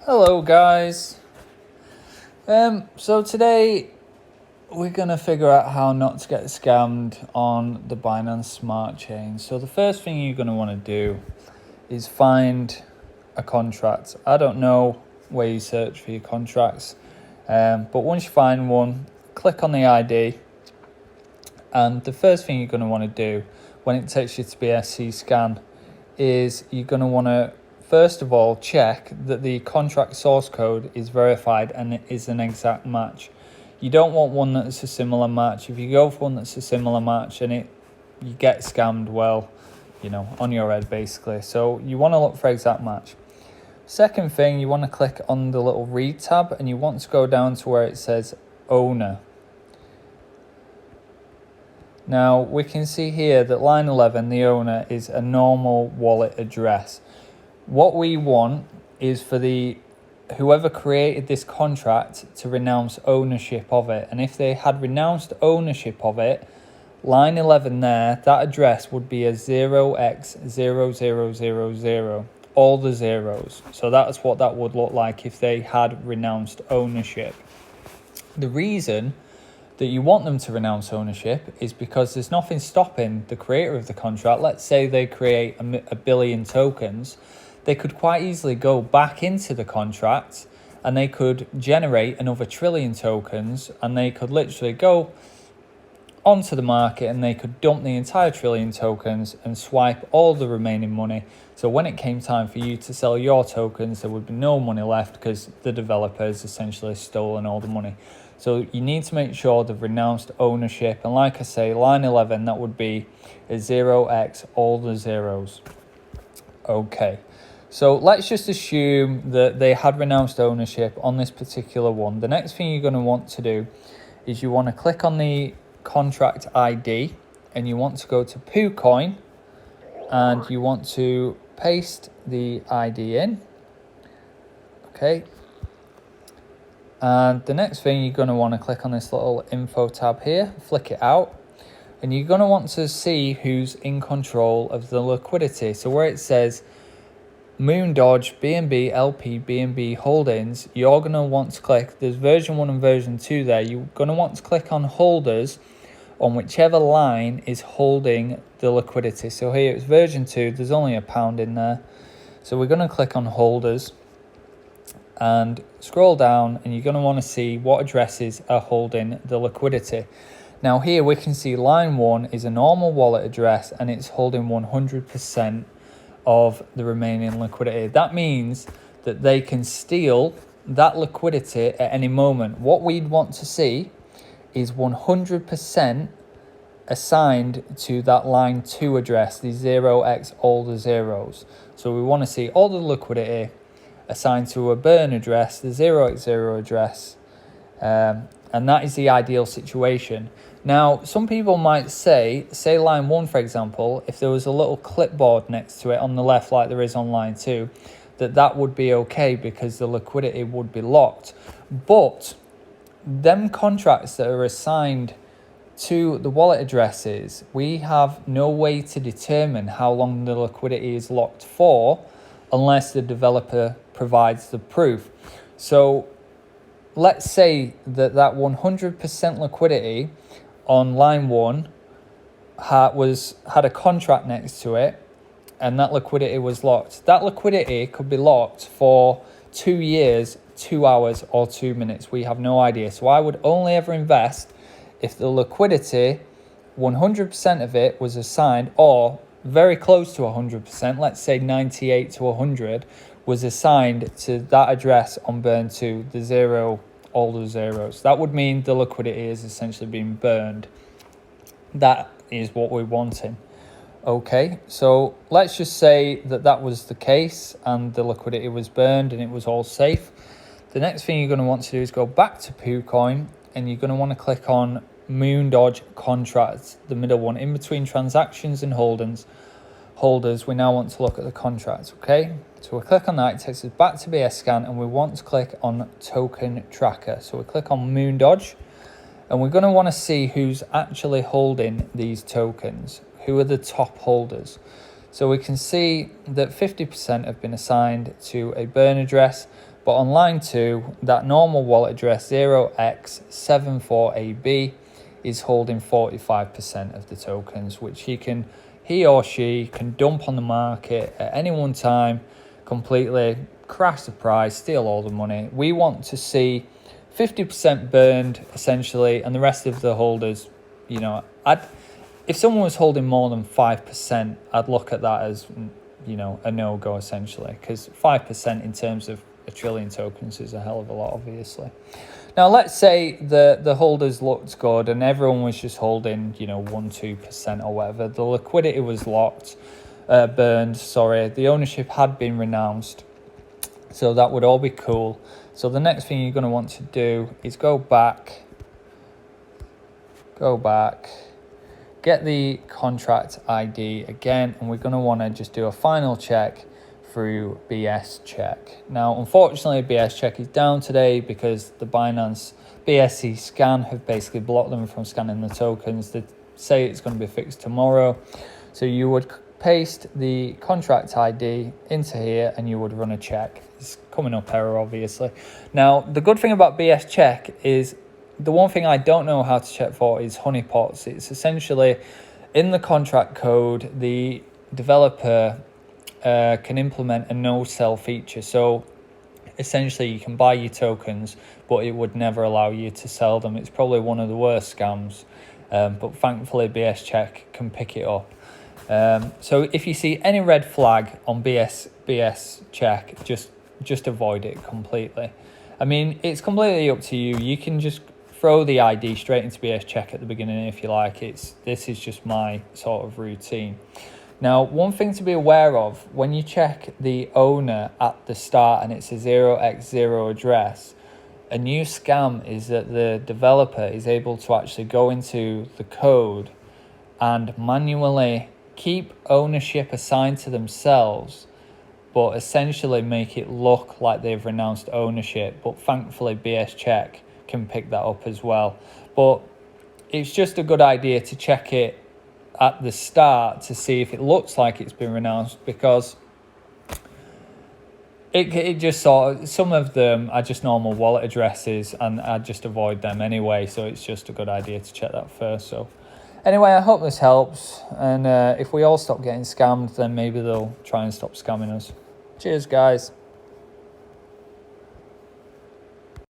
Hello guys. So today we're going to figure out how not to get scammed on the Binance Smart Chain. So the first thing you're going to want to do is find a contract. I don't know where you search for your contracts, but once you find one, click on the ID, and the first thing you're going to want to do when it takes you to BSC scan is you're going to want to first of all check that the contract source code is verified and it is an exact match. You don't want one that's a similar match. If you go for one that's a similar match and you get scammed, well, on your head basically. So you want to look for exact match. Second thing, you want to click on the little read tab and you want to go down to where it says owner. Now we can see here that line 11, the owner, is a normal wallet address. What we want is for whoever created this contract to renounce ownership of it. And if they had renounced ownership of it, line 11 there, that address would be a 0x0000, all the zeros. So that's what that would look like if they had renounced ownership. The reason that you want them to renounce ownership is because there's nothing stopping the creator of the contract. Let's say they create a billion tokens. They could quite easily go back into the contract and they could generate another trillion tokens, and they could literally go onto the market and they could dump the entire trillion tokens and swipe all the remaining money. So when it came time for you to sell your tokens, there would be no money left because the developers essentially stolen all the money. So you need to make sure they've renounced ownership. And like I say, line 11, that would be a 0x, all the zeros. Okay. So let's just assume that they had renounced ownership on this particular one. The next thing you're going to want to do is you want to click on the contract ID and you want to go to PooCoin and you want to paste the ID in. Okay. And the next thing you're going to want to click on this little info tab here, flick it out, and you're going to want to see who's in control of the liquidity. So where it says Moon Dodge, BNB, LP, BNB Holdings, you're going to want to click, there's version 1 and version 2 there, you're going to want to click on holders on whichever line is holding the liquidity. So here it's version 2, there's only £1 in there. So we're going to click on holders and scroll down, and you're going to want to see what addresses are holding the liquidity. Now here we can see line 1 is a normal wallet address and it's holding 100% of the remaining liquidity. That means that they can steal that liquidity at any moment. What we'd want to see is 100% assigned to that line 2 address, the 0x, all the zeros. So we want to see all the liquidity assigned to a burn address, the 0x0 address, and that is the ideal situation. Now, some people might say line 1, for example, if there was a little clipboard next to it on the left like there is on line 2, that would be okay because the liquidity would be locked. But them contracts that are assigned to the wallet addresses, we have no way to determine how long the liquidity is locked for unless the developer provides the proof. So let's say that 100% liquidity on line 1 had a contract next to it and that liquidity was locked. That liquidity could be locked for 2 years, 2 hours or 2 minutes. We have no idea. So I would only ever invest if the liquidity, 100% of it was assigned, or very close to 100%, let's say 98 to 100, was assigned to that address on burn 2, the 0, all the zeros. That would mean the liquidity is essentially being burned. That is what we're wanting. Okay, so let's just say that was the case and the liquidity was burned and it was all safe. The next thing you're going to want to do is go back to PooCoin and you're going to want to click on Moon Dodge contracts, the middle one, in between transactions and holders. We now want to look at the contracts, okay? So we click on that, it takes us back to BS Scan, and we want to click on Token Tracker. So we click on Moon Dodge, and we're going to want to see who's actually holding these tokens. Who are the top holders? So we can see that 50% have been assigned to a burn address, But on line 2, that normal wallet address 0x74AB is holding 45% of the tokens, which he or she can dump on the market at any one time, completely crash the price, steal all the money. We want to see 50% burned essentially, and the rest of the holders, you know, if someone was holding more than 5%, I'd look at that as, you know, a no-go essentially, because 5% in terms of a trillion tokens is a hell of a lot, obviously. Now, let's say the holders looked good and everyone was just holding, you know, 1-2% or whatever. The liquidity was burned, sorry. The ownership had been renounced. So that would all be cool. So the next thing you're going to want to do is go back, get the contract ID again, and we're going to want to just do a final check through BS check. Now, unfortunately, BS check is down today because the Binance BSC scan have basically blocked them from scanning the tokens. They say it's going to be fixed tomorrow. So you would paste the contract ID into here and you would run a check. It's coming up error, obviously. Now, the good thing about BS check is the one thing I don't know how to check for is honeypots. It's essentially in the contract code, the developer can implement a no-sell feature. So essentially you can buy your tokens, but it would never allow you to sell them. It's probably one of the worst scams, but thankfully BS check can pick it up. So if you see any red flag on BS check, just avoid it completely. I mean, it's completely up to you. You can just throw the ID straight into BS check at the beginning if you like. This is just my sort of routine. Now, one thing to be aware of, when you check the owner at the start and it's a 0x0 address, a new scam is that the developer is able to actually go into the code and manually keep ownership assigned to themselves, but essentially make it look like they've renounced ownership. But thankfully BS check can pick that up as well. But it's just a good idea to check it at the start to see if it looks like it's been renounced, because it just sort of, some of them are just normal wallet addresses and I just avoid them anyway. So it's just a good idea to check that first. So anyway, I hope this helps. And if we all stop getting scammed, then maybe they'll try and stop scamming us. Cheers, guys.